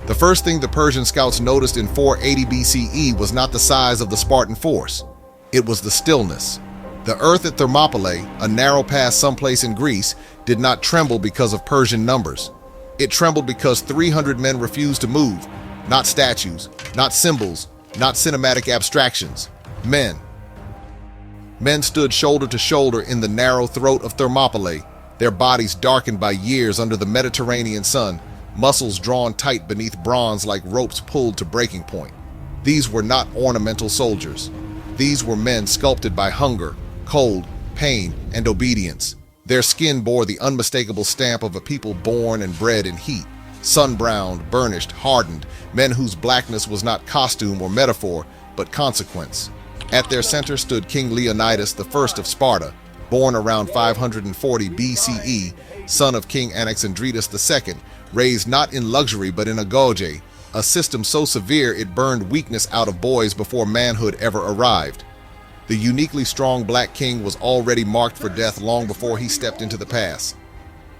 The first thing the Persian scouts noticed in 480 BCE was not the size of the Spartan force. It was the stillness. The earth at Thermopylae, a narrow pass someplace in Greece, did not tremble because of Persian numbers. It trembled because 300 men refused to move. Not statues, not symbols, not cinematic abstractions. Men. Men stood shoulder to shoulder in the narrow throat of Thermopylae, their bodies darkened by years under the Mediterranean sun, muscles drawn tight beneath bronze like ropes pulled to breaking point. These were not ornamental soldiers. These were men sculpted by hunger, cold, pain, and obedience. Their skin bore the unmistakable stamp of a people born and bred in heat, sun-browned, burnished, hardened, men whose blackness was not costume or metaphor, but consequence. At their center stood King Leonidas, the first of Sparta, born around 540 BCE, son of King Anaxandridas II, raised not in luxury but in agoge, a system so severe it burned weakness out of boys before manhood ever arrived. The uniquely strong black king was already marked for death long before he stepped into the pass.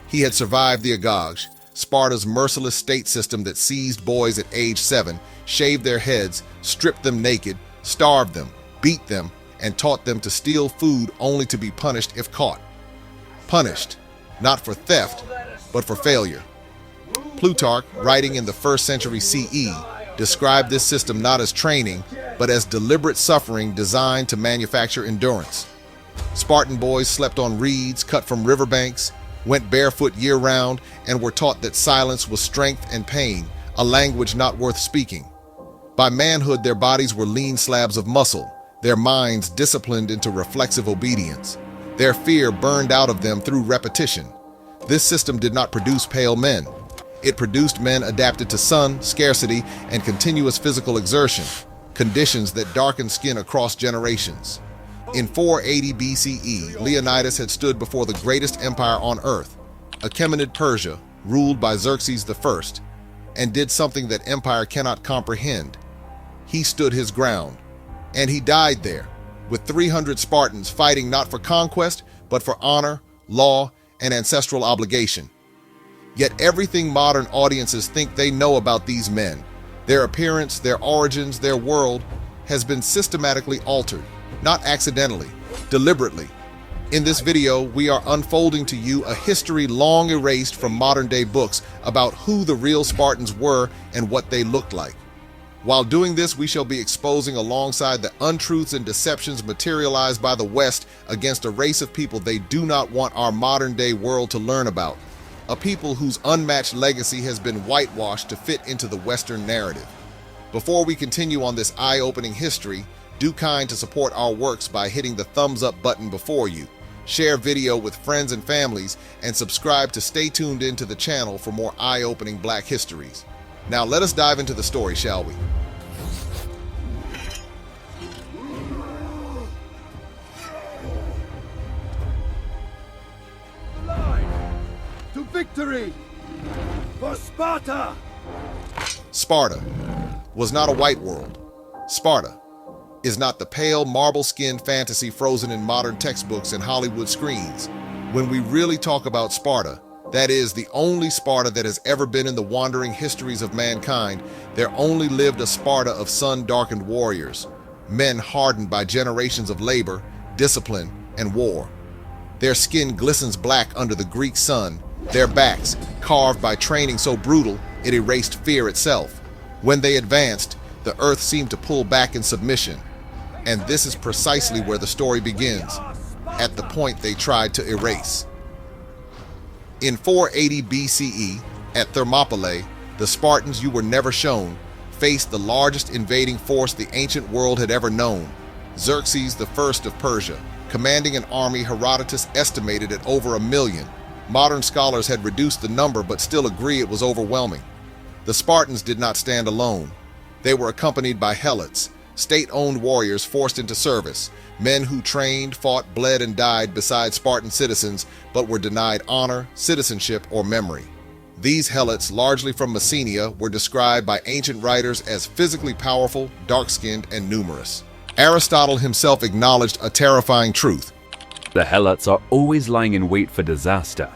He had survived the agoge, Sparta's merciless state system that seized boys at age 7, shaved their heads, stripped them naked, starved them, beat them, and taught them to steal food only to be punished if caught. Punished, not for theft, but for failure. Plutarch, writing in the 1st century CE, described this system not as training, but as deliberate suffering designed to manufacture endurance. Spartan boys slept on reeds cut from riverbanks, went barefoot year-round, and were taught that silence was strength and pain, a language not worth speaking. By manhood, their bodies were lean slabs of muscle, their minds disciplined into reflexive obedience, their fear burned out of them through repetition. This system did not produce pale men. It produced men adapted to sun, scarcity, and continuous physical exertion, conditions that darkened skin across generations. In 480 BCE, Leonidas had stood before the greatest empire on earth, Achaemenid Persia, ruled by Xerxes I, and did something that empire cannot comprehend. He stood his ground, and he died there, with 300 Spartans fighting not for conquest, but for honor, law, and ancestral obligation. Yet everything modern audiences think they know about these men, their appearance, their origins, their world, has been systematically altered, not accidentally, deliberately. In this video, we are unfolding to you a history long erased from modern-day books about who the real Spartans were and what they looked like. While doing this, we shall be exposing alongside the untruths and deceptions materialized by the West against a race of people they do not want our modern-day world to learn about. A people whose unmatched legacy has been whitewashed to fit into the Western narrative. Before we continue on this eye-opening history, do kind to support our works by hitting the thumbs up button before you, share video with friends and families, and subscribe to stay tuned into the channel for more eye-opening Black histories. Now let us dive into the story, shall we? To victory for Sparta! Sparta was not a white world. Sparta is not the pale, marble-skinned fantasy frozen in modern textbooks and Hollywood screens. When we really talk about Sparta, that is the only Sparta that has ever been in the wandering histories of mankind, there only lived a Sparta of sun-darkened warriors, men hardened by generations of labor, discipline, and war. Their skin glistens black under the Greek sun, their backs carved by training so brutal it erased fear itself. When they advanced, the earth seemed to pull back in submission. And this is precisely where the story begins, at the point they tried to erase. In 480 BCE, at Thermopylae, the Spartans you were never shown faced the largest invading force the ancient world had ever known, Xerxes I of Persia, commanding an army Herodotus estimated at over 1 million. Modern scholars had reduced the number but still agree it was overwhelming. The Spartans did not stand alone. They were accompanied by helots, state-owned warriors forced into service, men who trained, fought, bled, and died beside Spartan citizens but were denied honor, citizenship, or memory. These helots, largely from Messenia, were described by ancient writers as physically powerful, dark-skinned, and numerous. Aristotle himself acknowledged a terrifying truth. The helots are always lying in wait for disaster.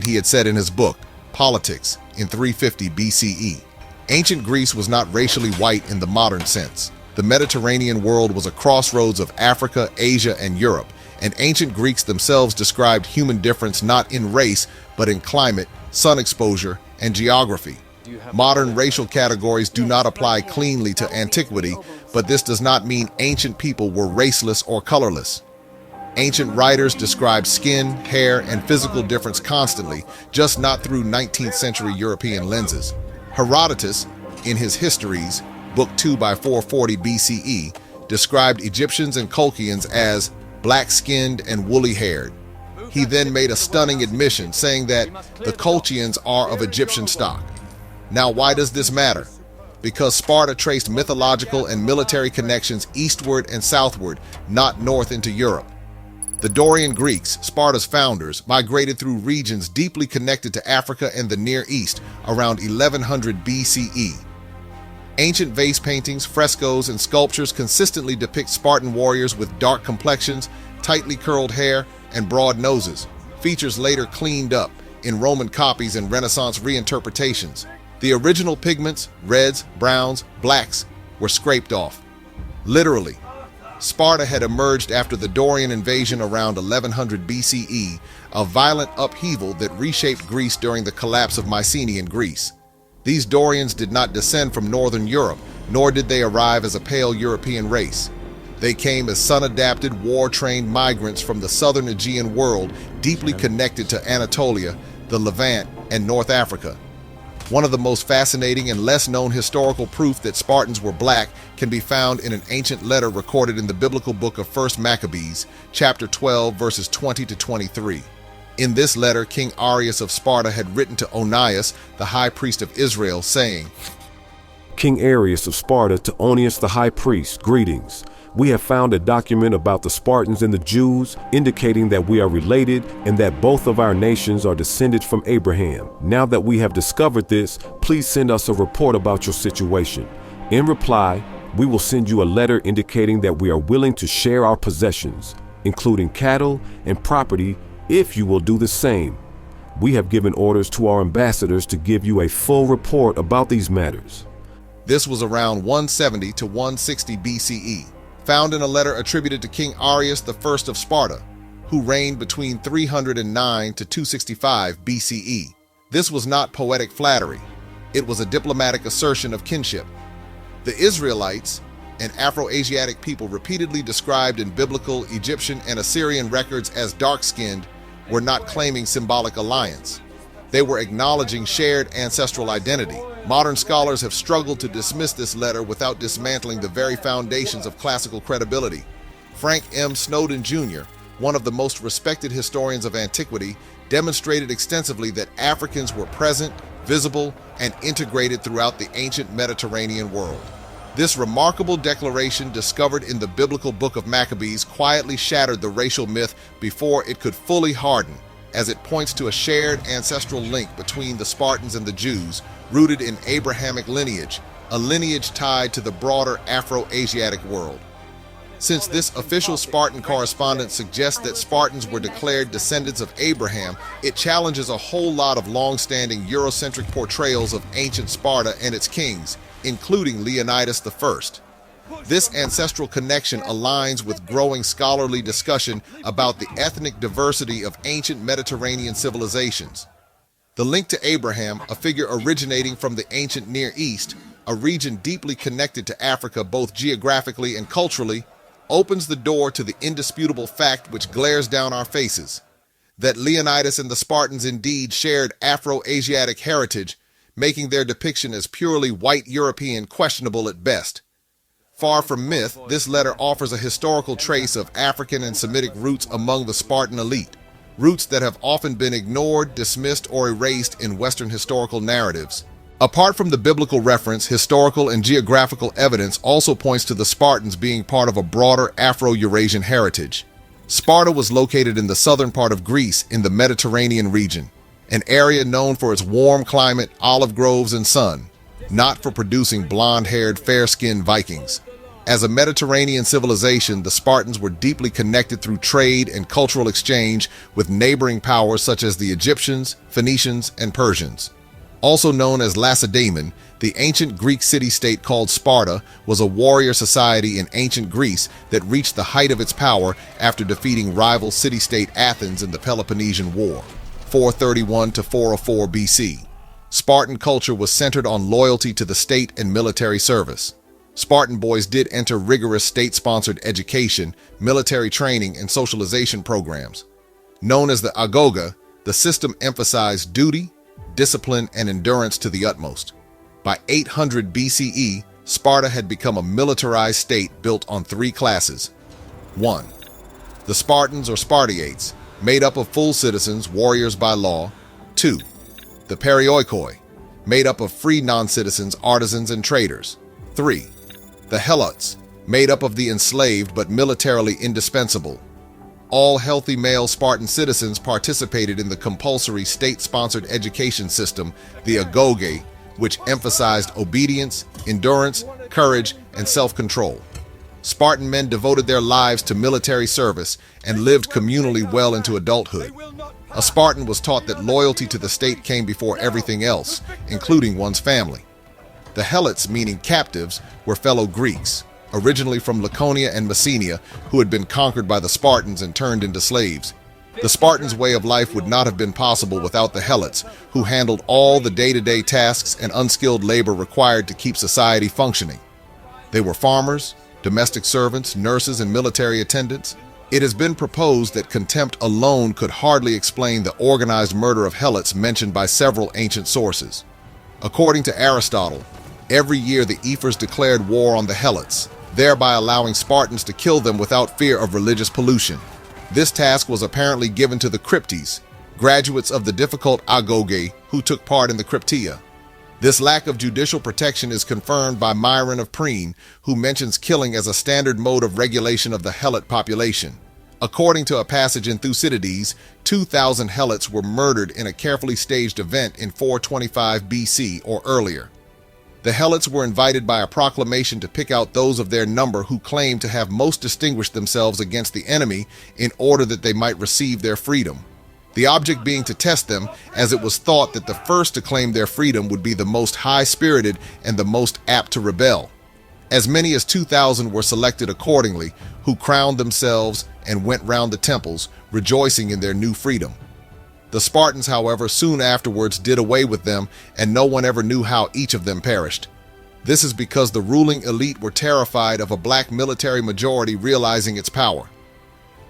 He had said in his book, Politics, in 350 BCE. Ancient Greece was not racially white in the modern sense. The Mediterranean world was a crossroads of Africa, Asia, and Europe, and ancient Greeks themselves described human difference not in race, but in climate, sun exposure, and geography. Modern racial categories do not apply cleanly to antiquity, but this does not mean ancient people were raceless or colorless. Ancient writers described skin, hair, and physical difference constantly, just not through 19th century European lenses. Herodotus, in his Histories, Book 2 by 440 BCE, described Egyptians and Colchians as black-skinned and woolly-haired. He then made a stunning admission, saying that the Colchians are of Egyptian stock. Now, why does this matter? Because Sparta traced mythological and military connections eastward and southward, not north into Europe. The Dorian Greeks, Sparta's founders, migrated through regions deeply connected to Africa and the Near East around 1100 BCE. Ancient vase paintings, frescoes, and sculptures consistently depict Spartan warriors with dark complexions, tightly curled hair, and broad noses, features later cleaned up in Roman copies and Renaissance reinterpretations. The original pigments, reds, browns, blacks, were scraped off. Literally, Sparta had emerged after the Dorian invasion around 1100 BCE, a violent upheaval that reshaped Greece during the collapse of Mycenaean Greece. These Dorians did not descend from northern Europe, nor did they arrive as a pale European race. They came as sun-adapted, war-trained migrants from the southern Aegean world, deeply connected to Anatolia, the Levant, and North Africa. One of the most fascinating and less-known historical proof that Spartans were black can be found in an ancient letter recorded in the biblical book of 1 Maccabees, chapter 12, verses 20 to 23. In this letter, King Arius of Sparta had written to Onias, the high priest of Israel, saying, King Arius of Sparta to Onias the high priest, greetings. We have found a document about the Spartans and the Jews, indicating that we are related and that both of our nations are descended from Abraham. Now that we have discovered this, please send us a report about your situation. In reply, we will send you a letter indicating that we are willing to share our possessions, including cattle and property, if you will do the same. We have given orders to our ambassadors to give you a full report about these matters. This was around 170 to 160 BCE. Found in a letter attributed to King Arius I of Sparta, who reigned between 309 to 265 BCE. This was not poetic flattery. It was a diplomatic assertion of kinship. The Israelites, an Afro-Asiatic people repeatedly described in biblical, Egyptian, and Assyrian records as dark-skinned, were not claiming symbolic alliance. They were acknowledging shared ancestral identity. Modern scholars have struggled to dismiss this letter without dismantling the very foundations of classical credibility. Frank M. Snowden Jr., one of the most respected historians of antiquity, demonstrated extensively that Africans were present, visible, and integrated throughout the ancient Mediterranean world. This remarkable declaration, discovered in the biblical book of Maccabees, quietly shattered the racial myth before it could fully harden, as it points to a shared ancestral link between the Spartans and the Jews, rooted in Abrahamic lineage, a lineage tied to the broader Afro-Asiatic world. Since this official Spartan correspondence suggests that Spartans were declared descendants of Abraham, it challenges a whole lot of long-standing Eurocentric portrayals of ancient Sparta and its kings, including Leonidas I. This ancestral connection aligns with growing scholarly discussion about the ethnic diversity of ancient Mediterranean civilizations. The link to Abraham, a figure originating from the ancient Near East, a region deeply connected to Africa both geographically and culturally, opens the door to the indisputable fact which glares down our faces, that Leonidas and the Spartans indeed shared Afro-Asiatic heritage, making their depiction as purely white European questionable at best. Far from myth, this letter offers a historical trace of African and Semitic roots among the Spartan elite, roots that have often been ignored, dismissed, or erased in Western historical narratives. Apart from the biblical reference, historical and geographical evidence also points to the Spartans being part of a broader Afro-Eurasian heritage. Sparta was located in the southern part of Greece in the Mediterranean region, an area known for its warm climate, olive groves, and sun, not for producing blonde-haired, fair-skinned Vikings. As a Mediterranean civilization, the Spartans were deeply connected through trade and cultural exchange with neighboring powers such as the Egyptians, Phoenicians, and Persians. Also known as Lacedaemon, the ancient Greek city-state called Sparta was a warrior society in ancient Greece that reached the height of its power after defeating rival city-state Athens in the Peloponnesian War, 431 to 404 BC. Spartan culture was centered on loyalty to the state and military service. Spartan boys did enter rigorous state-sponsored education, military training, and socialization programs. Known as the agoga, the system emphasized duty, discipline, and endurance to the utmost. By 800 BCE, Sparta had become a militarized state built on three classes. 1. The Spartans or Spartiates, made up of full citizens, warriors by law. 2. The Perioikoi, made up of free non-citizens, artisans, and traders. 3. The helots, made up of the enslaved but militarily indispensable. All healthy male Spartan citizens participated in the compulsory state-sponsored education system, the agoge, which emphasized obedience, endurance, courage, and self-control. Spartan men devoted their lives to military service and lived communally well into adulthood. A Spartan was taught that loyalty to the state came before everything else, including one's family. The helots, meaning captives, were fellow Greeks, originally from Laconia and Messenia, who had been conquered by the Spartans and turned into slaves. The Spartans' way of life would not have been possible without the helots, who handled all the day-to-day tasks and unskilled labor required to keep society functioning. They were farmers, domestic servants, nurses, and military attendants. It has been proposed that contempt alone could hardly explain the organized murder of helots mentioned by several ancient sources. According to Aristotle, every year the Ephors declared war on the helots, thereby allowing Spartans to kill them without fear of religious pollution. This task was apparently given to the Cryptes, graduates of the difficult agoge who took part in the Crypteia. This lack of judicial protection is confirmed by Myron of Priene, who mentions killing as a standard mode of regulation of the helot population. According to a passage in Thucydides, 2,000 helots were murdered in a carefully staged event in 425 BC or earlier. The helots were invited by a proclamation to pick out those of their number who claimed to have most distinguished themselves against the enemy in order that they might receive their freedom. The object being to test them, as it was thought that the first to claim their freedom would be the most high-spirited and the most apt to rebel. As many as 2,000 were selected accordingly, who crowned themselves and went round the temples, rejoicing in their new freedom. The Spartans, however, soon afterwards did away with them, and no one ever knew how each of them perished. This is because the ruling elite were terrified of a black military majority realizing its power.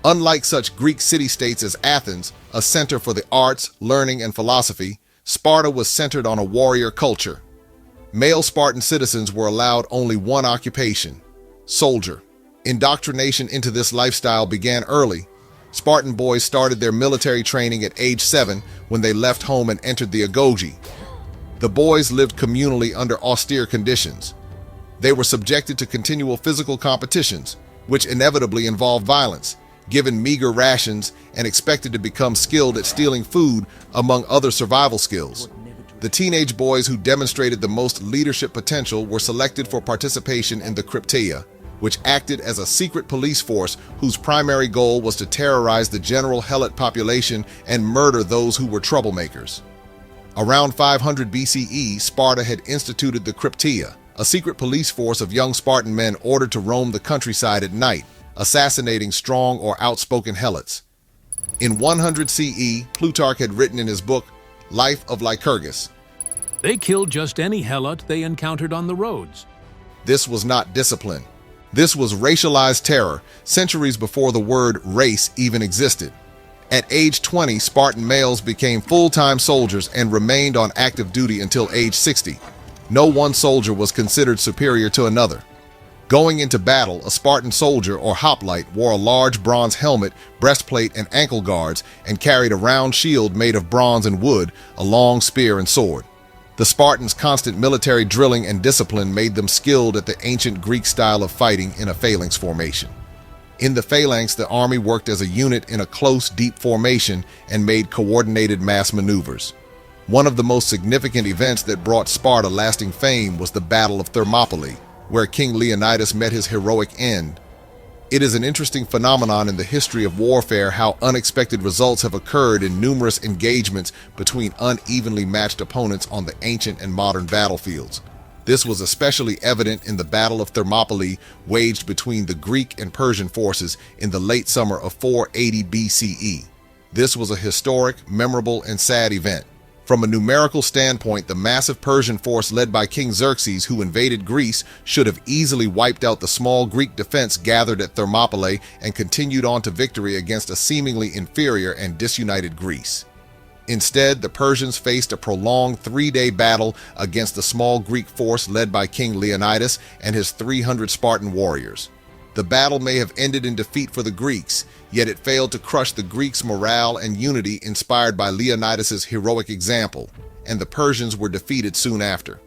Unlike such Greek city-states as Athens, a center for the arts, learning, and philosophy, Sparta was centered on a warrior culture. Male Spartan citizens were allowed only one occupation: soldier. Indoctrination into this lifestyle began early. Spartan boys started their military training at age 7 when they left home and entered the agoge. The boys lived communally under austere conditions. They were subjected to continual physical competitions, which inevitably involved violence, given meager rations, and expected to become skilled at stealing food, among other survival skills. The teenage boys who demonstrated the most leadership potential were selected for participation in the Crypteia, which acted as a secret police force whose primary goal was to terrorize the general helot population and murder those who were troublemakers. Around 500 BCE, Sparta had instituted the Crypteia, a secret police force of young Spartan men ordered to roam the countryside at night, assassinating strong or outspoken helots. In 100 CE, Plutarch had written in his book, Life of Lycurgus, "They killed just any helot they encountered on the roads." This was not discipline. This was racialized terror, centuries before the word race even existed. At age 20, Spartan males became full-time soldiers and remained on active duty until age 60. No one soldier was considered superior to another. Going into battle, a Spartan soldier or hoplite wore a large bronze helmet, breastplate, and ankle guards, and carried a round shield made of bronze and wood, a long spear and sword. The Spartans' constant military drilling and discipline made them skilled at the ancient Greek style of fighting in a phalanx formation. In the phalanx, the army worked as a unit in a close, deep formation and made coordinated mass maneuvers. One of the most significant events that brought Sparta lasting fame was the Battle of Thermopylae, where King Leonidas met his heroic end. It is an interesting phenomenon in the history of warfare how unexpected results have occurred in numerous engagements between unevenly matched opponents on the ancient and modern battlefields. This was especially evident in the Battle of Thermopylae waged between the Greek and Persian forces in the late summer of 480 BCE. This was a historic, memorable, and sad event. From a numerical standpoint, the massive Persian force led by King Xerxes, who invaded Greece, should have easily wiped out the small Greek defense gathered at Thermopylae and continued on to victory against a seemingly inferior and disunited Greece. Instead, the Persians faced a prolonged three-day battle against the small Greek force led by King Leonidas and his 300 Spartan warriors. The battle may have ended in defeat for the Greeks, yet it failed to crush the Greeks' morale and unity inspired by Leonidas's heroic example, and the Persians were defeated soon after.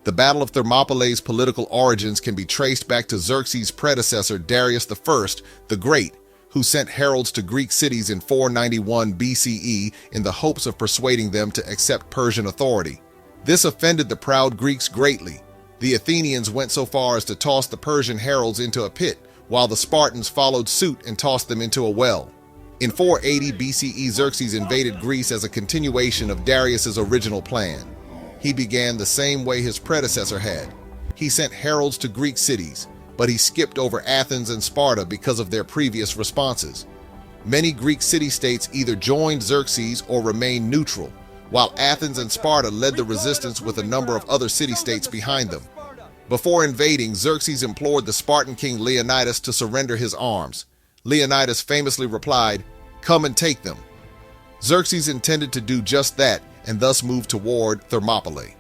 The Battle of Thermopylae's political origins can be traced back to Xerxes' predecessor Darius I the Great, who sent heralds to Greek cities in 491 BCE in the hopes of persuading them to accept Persian authority. This offended the proud Greeks greatly. The Athenians went so far as to toss the Persian heralds into a pit, while the Spartans followed suit and tossed them into a well. In 480 BCE, Xerxes invaded Greece as a continuation of Darius's original plan. He began the same way his predecessor had. He sent heralds to Greek cities, but he skipped over Athens and Sparta because of their previous responses. Many Greek city-states either joined Xerxes or remained neutral, while Athens and Sparta led the resistance with a number of other city-states behind them. Before invading, Xerxes implored the Spartan king Leonidas to surrender his arms. Leonidas famously replied, "Come and take them." Xerxes intended to do just that and thus moved toward Thermopylae.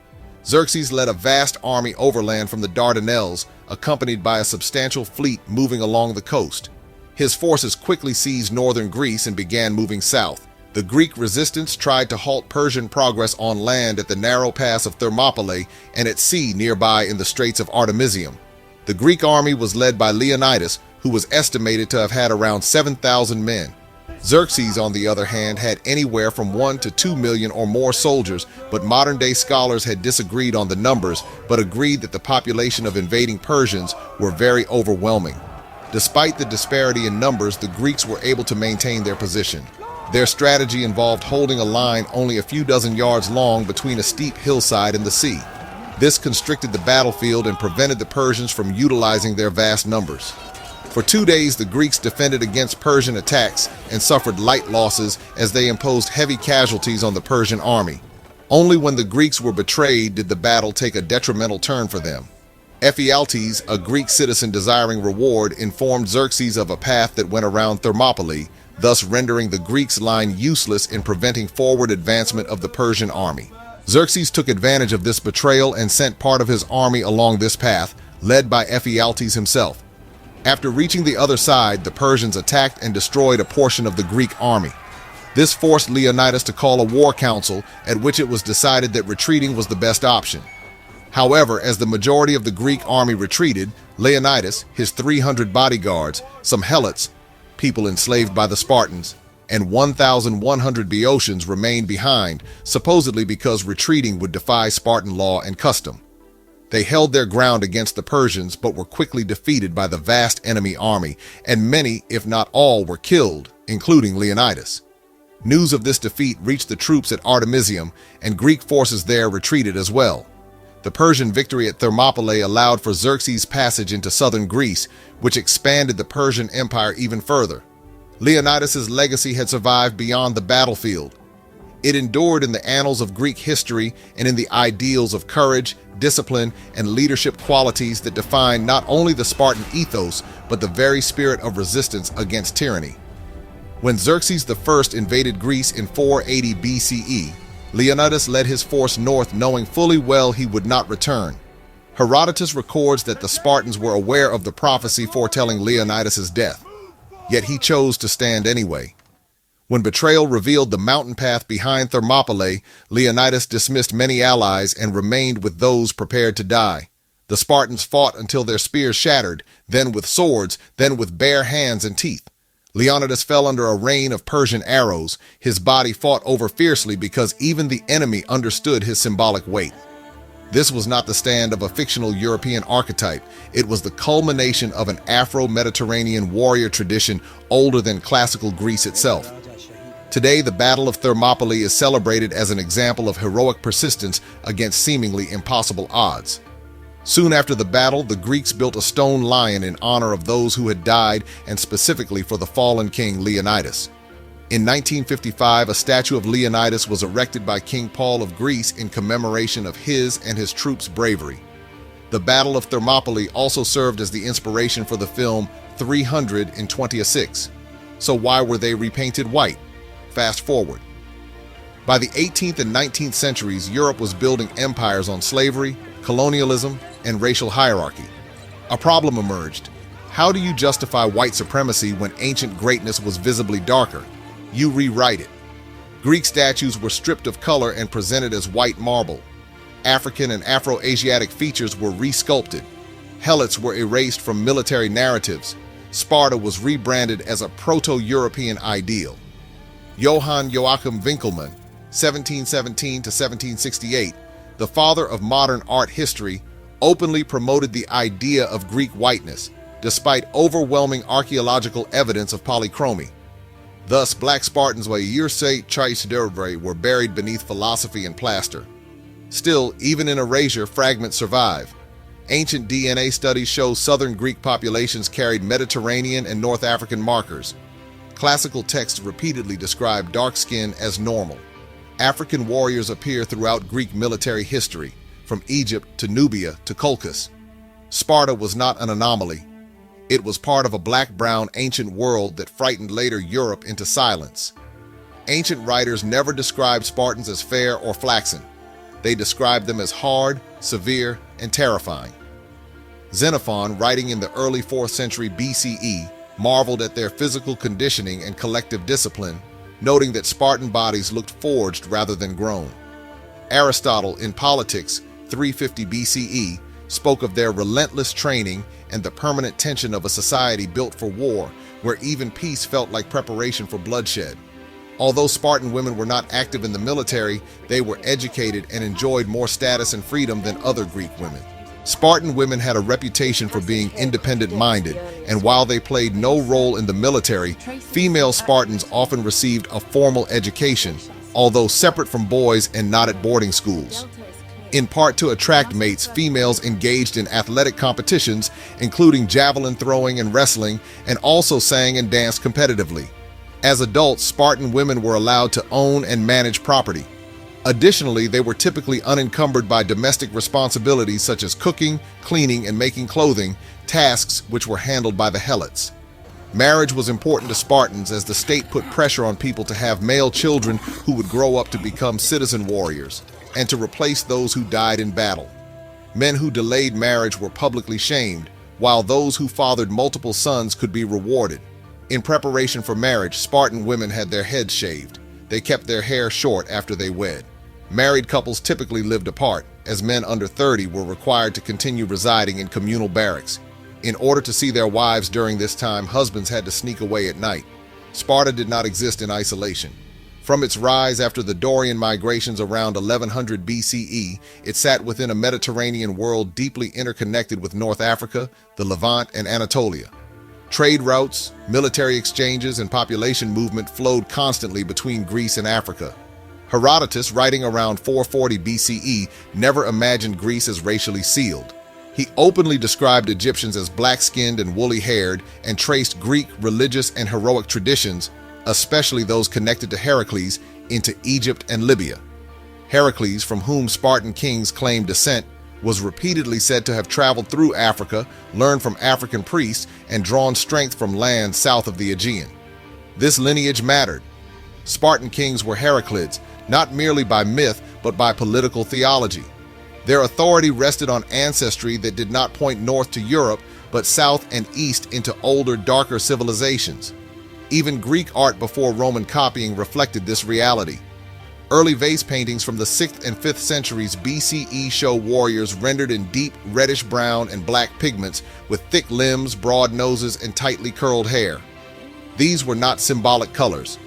Xerxes led a vast army overland from the Dardanelles, accompanied by a substantial fleet moving along the coast. His forces quickly seized northern Greece and began moving south. The Greek resistance tried to halt Persian progress on land at the narrow pass of Thermopylae and at sea nearby in the Straits of Artemisium. The Greek army was led by Leonidas, who was estimated to have had around 7,000 men. Xerxes, on the other hand, had anywhere from 1 to 2 million or more soldiers, but modern-day scholars had disagreed on the numbers, but agreed that the population of invading Persians were very overwhelming. Despite the disparity in numbers, the Greeks were able to maintain their position. Their strategy involved holding a line only a few dozen yards long between a steep hillside and the sea. This constricted the battlefield and prevented the Persians from utilizing their vast numbers. For 2 days, the Greeks defended against Persian attacks and suffered light losses as they imposed heavy casualties on the Persian army. Only when the Greeks were betrayed did the battle take a detrimental turn for them. Ephialtes, a Greek citizen desiring reward, informed Xerxes of a path that went around Thermopylae, thus rendering the Greeks' line useless in preventing forward advancement of the Persian army. Xerxes took advantage of this betrayal and sent part of his army along this path, led by Ephialtes himself. After reaching the other side, the Persians attacked and destroyed a portion of the Greek army. This forced Leonidas to call a war council, at which it was decided that retreating was the best option. However, as the majority of the Greek army retreated, Leonidas, his 300 bodyguards, some helots, people enslaved by the Spartans, and 1,100 Boeotians remained behind, supposedly because retreating would defy Spartan law and custom. They held their ground against the Persians, but were quickly defeated by the vast enemy army, and many, if not all, were killed, including Leonidas. News of this defeat reached the troops at Artemisium, and Greek forces there retreated as well. The Persian victory at Thermopylae allowed for Xerxes' passage into southern Greece, which expanded the Persian Empire even further. Leonidas's legacy had survived beyond the battlefield. It endured in the annals of Greek history and in the ideals of courage, discipline, and leadership qualities that define not only the Spartan ethos, but the very spirit of resistance against tyranny. When Xerxes I invaded Greece in 480 BCE, Leonidas led his force north knowing fully well he would not return. Herodotus records that the Spartans were aware of the prophecy foretelling Leonidas's death, yet he chose to stand anyway. When betrayal revealed the mountain path behind Thermopylae, Leonidas dismissed many allies and remained with those prepared to die. The Spartans fought until their spears shattered, then with swords, then with bare hands and teeth. Leonidas fell under a rain of Persian arrows. His body fought over fiercely because even the enemy understood his symbolic weight. This was not the stand of a fictional European archetype. It was the culmination of an Afro-Mediterranean warrior tradition older than classical Greece itself. Today, the Battle of Thermopylae is celebrated as an example of heroic persistence against seemingly impossible odds. Soon after the battle, the Greeks built a stone lion in honor of those who had died and specifically for the fallen King Leonidas. In 1955, a statue of Leonidas was erected by King Paul of Greece in commemoration of his and his troops' bravery. The Battle of Thermopylae also served as the inspiration for the film 300 in 2006. So why were they repainted white? Fast forward. By the 18th and 19th centuries, Europe was building empires on slavery, colonialism, and racial hierarchy. A problem emerged. How do you justify white supremacy when ancient greatness was visibly darker? You rewrite it. Greek statues were stripped of color and presented as white marble. African and Afro-Asiatic features were resculpted. Helots were erased from military narratives. Sparta was rebranded as a proto-European ideal. Johann Joachim Winckelmann, 1717 to 1768, the father of modern art history, openly promoted the idea of Greek whiteness, despite overwhelming archaeological evidence of polychromy. Thus, black Spartans were buried beneath philosophy and plaster. Still, even in erasure, fragments survive. Ancient DNA studies show southern Greek populations carried Mediterranean and North African markers. Classical texts repeatedly describe dark skin as normal. African warriors appear throughout Greek military history, from Egypt to Nubia to Colchis. Sparta was not an anomaly. It was part of a black-brown ancient world that frightened later Europe into silence. Ancient writers never described Spartans as fair or flaxen. They described them as hard, severe, and terrifying. Xenophon, writing in the early 4th century BCE, marveled at their physical conditioning and collective discipline, noting that Spartan bodies looked forged rather than grown. Aristotle, in Politics, 350 BCE, spoke of their relentless training and the permanent tension of a society built for war, where even peace felt like preparation for bloodshed. Although Spartan women were not active in the military, they were educated and enjoyed more status and freedom than other Greek women. Spartan women had a reputation for being independent-minded, and while they played no role in the military, female Spartans often received a formal education, although separate from boys and not at boarding schools. In part to attract mates, females engaged in athletic competitions, including javelin throwing and wrestling, and also sang and danced competitively. As adults, Spartan women were allowed to own and manage property. Additionally, they were typically unencumbered by domestic responsibilities such as cooking, cleaning, and making clothing, tasks which were handled by the helots. Marriage was important to Spartans as the state put pressure on people to have male children who would grow up to become citizen warriors, and to replace those who died in battle. Men who delayed marriage were publicly shamed, while those who fathered multiple sons could be rewarded. In preparation for marriage, Spartan women had their heads shaved. They kept their hair short after they wed. Married couples typically lived apart, as men under 30 were required to continue residing in communal barracks. In order to see their wives during this time, husbands had to sneak away at night. Sparta did not exist in isolation. From its rise after the Dorian migrations around 1100 BCE, it sat within a Mediterranean world deeply interconnected with North Africa, the Levant, and Anatolia. Trade routes, military exchanges, and population movement flowed constantly between Greece and Africa. Herodotus, writing around 440 BCE, never imagined Greece as racially sealed. He openly described Egyptians as black-skinned and woolly-haired and traced Greek religious and heroic traditions, especially those connected to Heracles, into Egypt and Libya. Heracles, from whom Spartan kings claimed descent, was repeatedly said to have traveled through Africa, learned from African priests, and drawn strength from lands south of the Aegean. This lineage mattered. Spartan kings were Heraclids, not merely by myth, but by political theology. Their authority rested on ancestry that did not point north to Europe, but south and east into older, darker civilizations. Even Greek art before Roman copying reflected this reality. Early vase paintings from the 6th and 5th centuries BCE show warriors rendered in deep reddish-brown and black pigments with thick limbs, broad noses, and tightly curled hair. These were not symbolic colors.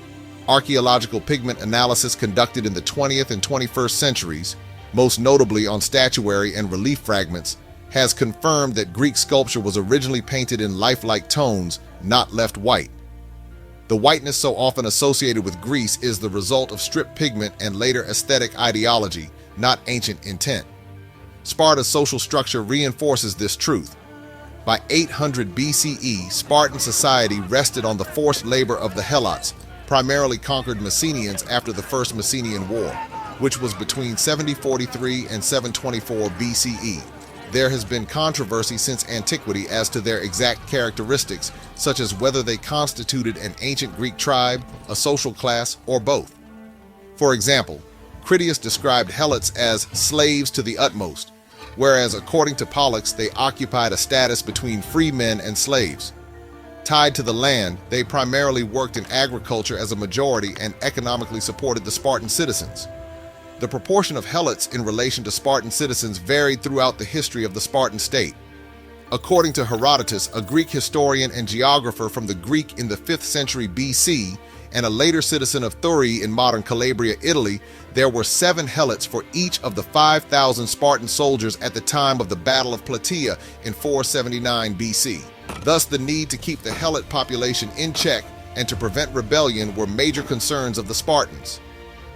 Archaeological pigment analysis conducted in the 20th and 21st centuries most notably on statuary and relief fragments, has confirmed that Greek sculpture was originally painted in lifelike tones, not left white. The whiteness so often associated with Greece is the result of stripped pigment and later aesthetic ideology, not ancient intent. Sparta's social structure reinforces this truth. By 800 BCE, Spartan society rested on the forced labor of the helots, primarily conquered Messenians after the First Messenian War, which was between 743 and 724 BCE. There has been controversy since antiquity as to their exact characteristics, such as whether they constituted an ancient Greek tribe, a social class, or both. For example, Critias described helots as slaves to the utmost, whereas according to Pollux they occupied a status between free men and slaves. Tied to the land, they primarily worked in agriculture as a majority and economically supported the Spartan citizens. The proportion of helots in relation to Spartan citizens varied throughout the history of the Spartan state. According to Herodotus, a Greek historian and geographer from the Greek in the 5th century BC, and a later citizen of Thurii in modern Calabria, Italy, there were 7 helots for each of the 5,000 Spartan soldiers at the time of the Battle of Plataea in 479 BC. Thus, the need to keep the helot population in check and to prevent rebellion were major concerns of the Spartans.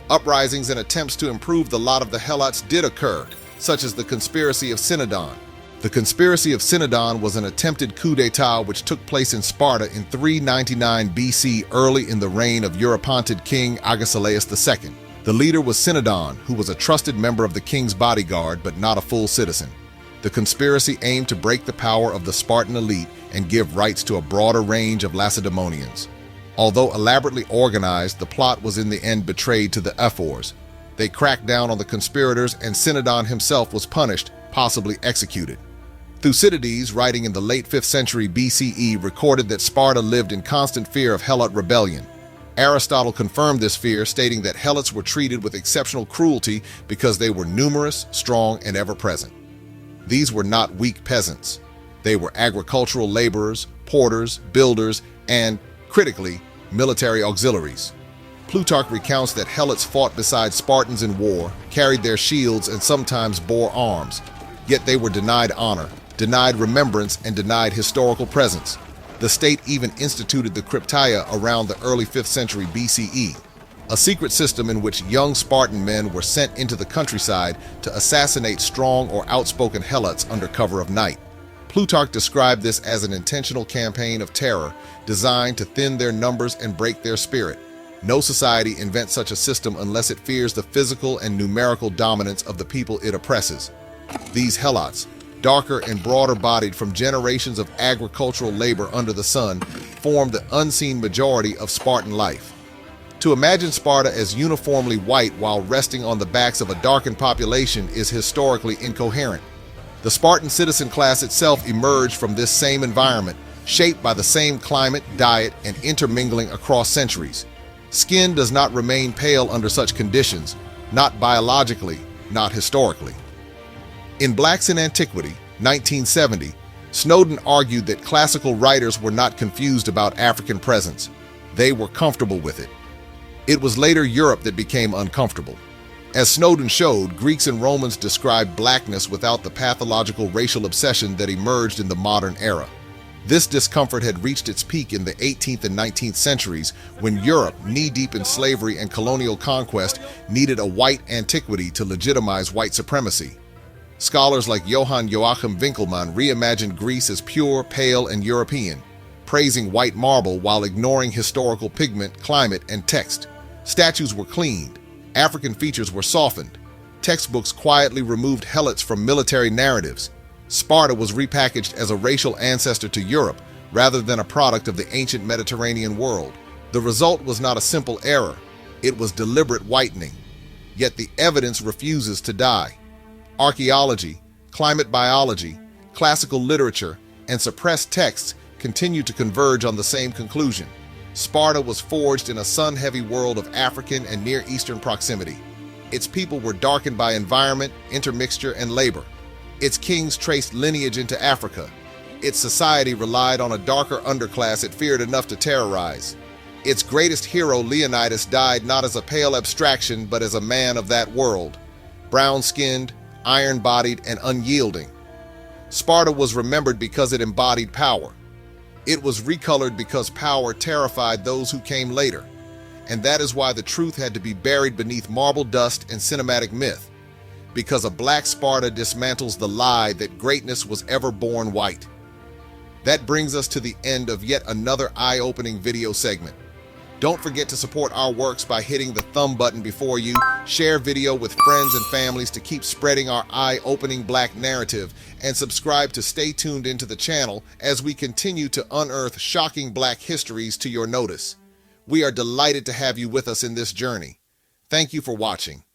Uprisings and attempts to improve the lot of the helots did occur, such as the Conspiracy of Cynodon. The Conspiracy of Cynodon was an attempted coup d'etat which took place in Sparta in 399 BC, early in the reign of Eurypontid king Agesilaus II. The leader was Cynodon, who was a trusted member of the king's bodyguard but not a full citizen. The conspiracy aimed to break the power of the Spartan elite and give rights to a broader range of Lacedaemonians. Although elaborately organized, the plot was in the end betrayed to the ephors. They cracked down on the conspirators and Cynodon himself was punished, possibly executed. Thucydides, writing in the late 5th century BCE, recorded that Sparta lived in constant fear of helot rebellion. Aristotle confirmed this fear, stating that helots were treated with exceptional cruelty because they were numerous, strong, and ever-present. These were not weak peasants. They were agricultural laborers, porters, builders, and, critically, military auxiliaries. Plutarch recounts that helots fought beside Spartans in war, carried their shields, and sometimes bore arms. Yet they were denied honor, denied remembrance, and denied historical presence. The state even instituted the crypteia around the early 5th century BCE, a secret system in which young Spartan men were sent into the countryside to assassinate strong or outspoken helots under cover of night. Plutarch described this as an intentional campaign of terror designed to thin their numbers and break their spirit. No society invents such a system unless it fears the physical and numerical dominance of the people it oppresses. These helots, darker and broader-bodied from generations of agricultural labor under the sun, form the unseen majority of Spartan life. To imagine Sparta as uniformly white while resting on the backs of a darkened population is historically incoherent. The Spartan citizen class itself emerged from this same environment, shaped by the same climate, diet, and intermingling across centuries. Skin does not remain pale under such conditions, not biologically, not historically. In Blacks in Antiquity, 1970, Snowden argued that classical writers were not confused about African presence. They were comfortable with it. It was later Europe that became uncomfortable. As Snowden showed, Greeks and Romans described blackness without the pathological racial obsession that emerged in the modern era. This discomfort had reached its peak in the 18th and 19th centuries when Europe, knee-deep in slavery and colonial conquest, needed a white antiquity to legitimize white supremacy. Scholars like Johann Joachim Winckelmann reimagined Greece as pure, pale, and European, praising white marble while ignoring historical pigment, climate, and text. Statues were cleaned. African features were softened. Textbooks quietly removed helots from military narratives. Sparta was repackaged as a racial ancestor to Europe rather than a product of the ancient Mediterranean world. The result was not a simple error. It was deliberate whitening. Yet the evidence refuses to die. Archaeology, climate biology, classical literature, and suppressed texts continue to converge on the same conclusion. Sparta was forged in a sun-heavy world of African and Near Eastern proximity. Its people were darkened by environment, intermixture, and labor. Its kings traced lineage into Africa. Its society relied on a darker underclass it feared enough to terrorize. Its greatest hero, Leonidas, died not as a pale abstraction but as a man of that world. brown-skinned, iron-bodied, and unyielding. Sparta was remembered because it embodied power. It was recolored because power terrified those who came later. And that is why the truth had to be buried beneath marble dust and cinematic myth. Because a black Sparta dismantles the lie that greatness was ever born white. That brings us to the end of yet another eye-opening video segment. Don't forget to support our works by hitting the thumb button before you, share video with friends and families to keep spreading our eye-opening black narrative, and subscribe to stay tuned into the channel as we continue to unearth shocking black histories to your notice. We are delighted to have you with us in this journey. Thank you for watching.